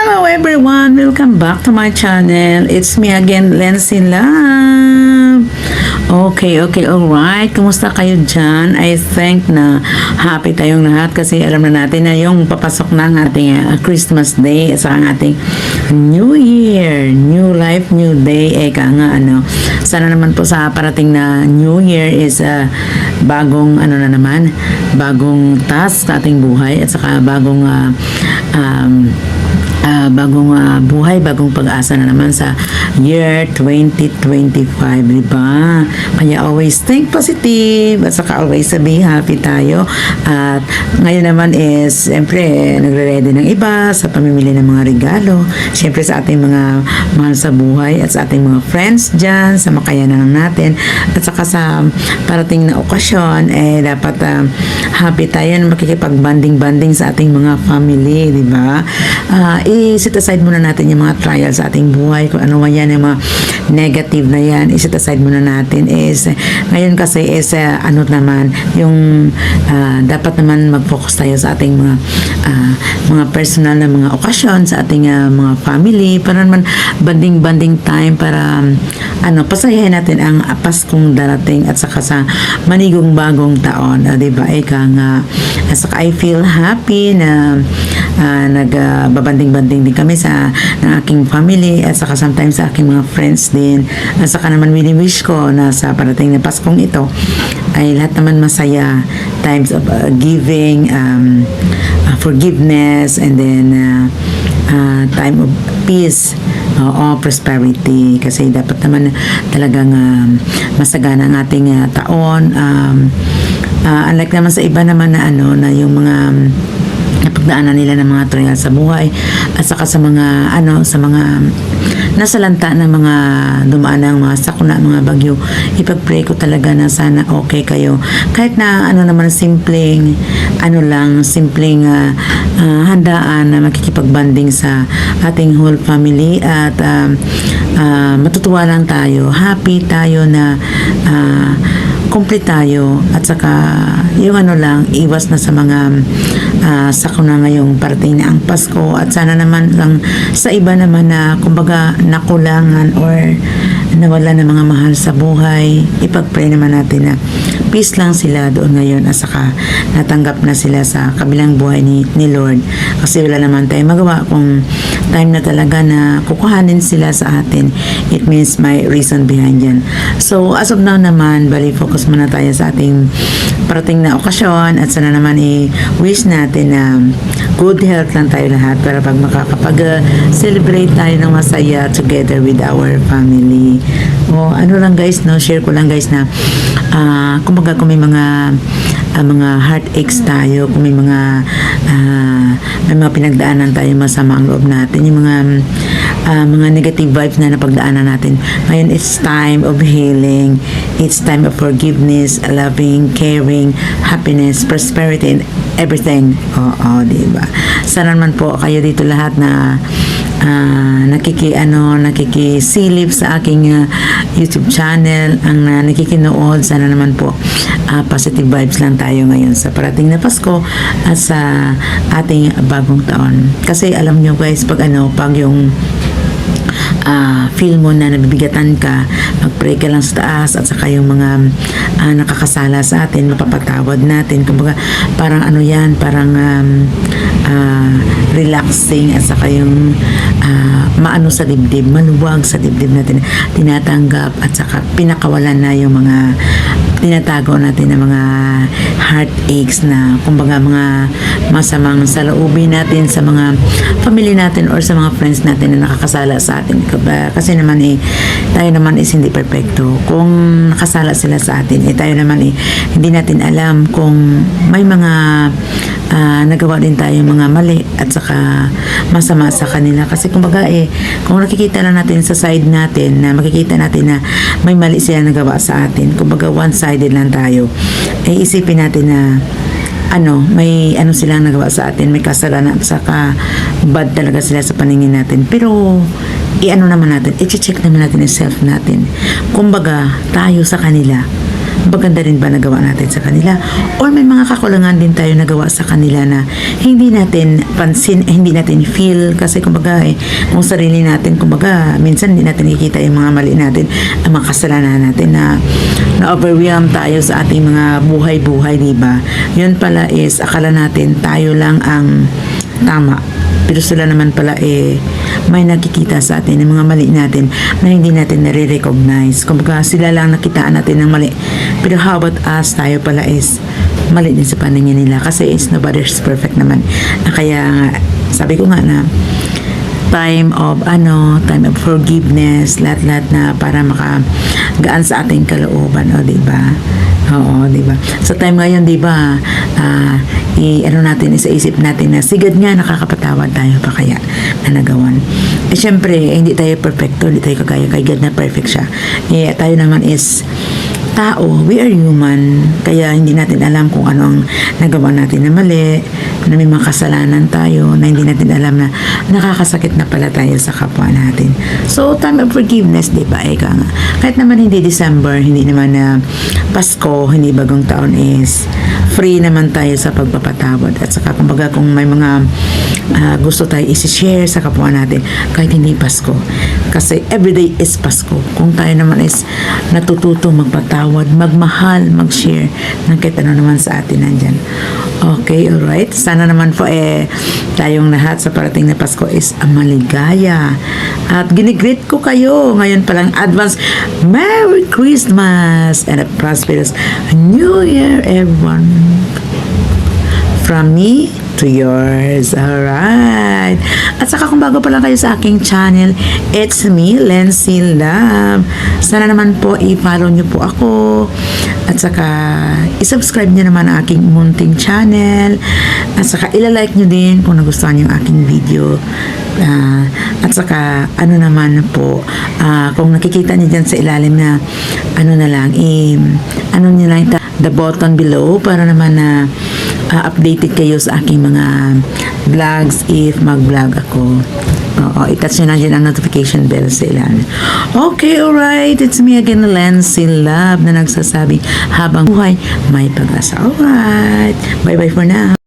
Hello everyone! Welcome back to my channel. It's me again, Lency Love. Okay, alright. Kumusta kayo dyan? I think na happy tayong lahat kasi alam na natin na yung papasok na ang ating Christmas Day at saka ang ating New Year, New Life, New Day. Eka nga, sana naman po sa parating na New Year is bagong, bagong task sa ating buhay at saka bagong buhay, bagong pag-asa na naman sa year 2025, diba? Kaya always think positive at saka always be happy tayo. At ngayon naman is, siyempre, nagre-ready ng iba sa pamimili ng mga regalo. Siyempre sa ating mga mahal sa buhay at sa ating mga friends dyan, sa makayanan natin. At saka sa parating na okasyon, dapat happy tayo na makikipag-banding-banding sa ating mga family, diba? I-set aside muna natin yung mga trials sa ating buhay, kung ano man yan, yung mga negative na yan, i-set aside muna natin. Ngayon kasi yung dapat naman mag-focus tayo sa ating mga personal na mga okasyon sa ating mga family, para naman banding time para pasayahin natin ang Paskong darating at saka sa manigong bagong taon, diba? Ika nga, saka I feel happy na nagbabanding-banding din kami ng aking family at saka sometimes sa aking mga friends din. At saka naman wini-wish ko na sa parating na Paskong ito ay lahat naman masaya, times of giving, forgiveness, and then time of peace, prosperity, kasi dapat naman talagang masagana ang ating taon. Unlike naman sa iba naman na yung mga napagdaanan nila ng mga trial sa buhay at saka sa mga nasalanta ng mga dumaan ng mga sakuna, mga bagyo, ipag-pray ko talaga na sana okay kayo. Kahit na naman simpleng handaan na makikipagbanding sa ating whole family at matutuwa lang tayo, happy tayo na complete tayo at saka yung iwas na sa mga sakuna ngayong parating na ang Pasko. At sana naman lang sa iba naman na kumbaga nakulangan or nawala ng mga mahal sa buhay, ipag-pray naman natin na peace lang sila doon ngayon at saka natanggap na sila sa kabilang buhay ni Lord, kasi wala naman tayong magawa kung time na talaga na kukuhanin sila sa atin. It means may reason behind yan. So as of now naman, bali focus muna tayo sa ating parating na okasyon at sana naman wish natin na good health lang tayo lahat para pag makakapag-celebrate tayo ng masaya together with our family. Lang guys, share ko lang guys na kumbaga kung may mga heartaches tayo, kung may mga pinagdaanan tayo masama ang loob natin, yung mga negative vibes na napagdaanan natin. Ngayon, it's time of healing. It's time of forgiveness, loving, caring, happiness, prosperity, and everything. Diba? Sana naman po kayo dito lahat na nakikisilip sa aking YouTube channel, ang nakikinood. Sana naman po positive vibes lang tayo ngayon sa parating na Pasko at sa ating bagong taon. Kasi alam nyo guys, pag yung feel mo na nabibigatan ka, mag-pray ka lang sa taas at saka yung mga nakakasala sa atin, mapapatawad natin. Kumbaga parang parang relaxing at saka yung maano sa dibdib, maluwag sa dibdib natin, tinatanggap at saka pinakawalan na yung mga tinatago natin ng mga heartaches na kumbaga mga masamang saloobin natin sa mga family natin or sa mga friends natin na nakakasala sa atin. Kasi naman tayo naman is hindi perfecto. Kung nakasala sila sa atin, tayo naman hindi natin alam kung may mga nagawa din tayo mga mali at saka masama sa kanila. Kasi kumbaga kung nakikita lang natin sa side natin, na makikita natin na may mali sila nagawa sa atin, kumbaga one-sided lang tayo, isipin natin na may silang nagawa sa atin, may kasalanan at saka bad talaga sila sa paningin natin. Pero naman natin, i-check naman natin yung self natin. Kumbaga tayo sa kanila, maganda rin ba nagawa natin sa kanila, or may mga kakulangan din tayo nagawa sa kanila na hindi natin pansin, hindi natin feel, kasi kumbaga kung sarili natin, kumbaga minsan hindi natin nakikita yung mga mali natin, ang mga kasalanan natin, na overwhelm tayo sa ating mga buhay-buhay, diba? Yun pala is akala natin tayo lang ang tama, pero sila naman pala may nakikita sa atin ng mga mali natin na hindi natin nare-recognize. Kumbaga sila lang nakitaan natin ng mali, pero how about us? Tayo pala is mali din sa paningin nila, kasi is nobody's perfect naman. Kaya nga, sabi ko nga na time of forgiveness, lahat-lahat na para makagaan sa ating kalooban, o diba? Oo, diba? Sa time ngayon, diba, natin, isaisip natin na sigad nga nakakapatawad tayo pa kaya na nagawan. Syempre, hindi tayo perfecto, hindi tayo kagaya kay God na perfect siya. Tayo naman is tao, we are human, kaya hindi natin alam kung ano ang nagawa natin na mali, na may mga kasalanan tayo, na hindi natin alam na nakakasakit na pala tayo sa kapwa natin. So, time of forgiveness, di ba? Kahit naman hindi December, hindi naman na Pasko, hindi bagong taon, is free naman tayo sa pagpapatawad. At saka, kumbaga, kung may mga gusto tayo isi-share sa kapwa natin, kahit hindi Pasko. Kasi everyday is Pasko. Kung tayo naman is natututo magpatawad, magmahal, mag-share ng kahit ano naman sa atin nandyan. Okay, alright. Sana naman po tayong lahat sa parating na Pasko is maligaya. At ginigreet ko kayo ngayon palang advance Merry Christmas and a prosperous New Year, everyone. From me to yours. Alright. At saka kung bago pa lang kayo sa aking channel, it's me, Lency Love. Sana naman po i-follow nyo po ako. At saka i-subscribe nyo naman ang aking munting channel. At saka ilalike nyo din kung nagustuhan nyo ang aking video. At saka ano naman po, kung nakikita nyo dyan sa ilalim na ano nyo lang the button below para naman na updated kayo sa aking mga vlogs if mag-vlog ako. Oo, i-touch nyo na dyan ang notification bell sa ilalim. Okay, alright. It's me again, Lency Love, na nagsasabi habang buhay may pag-asa. Alright. Bye-bye for now.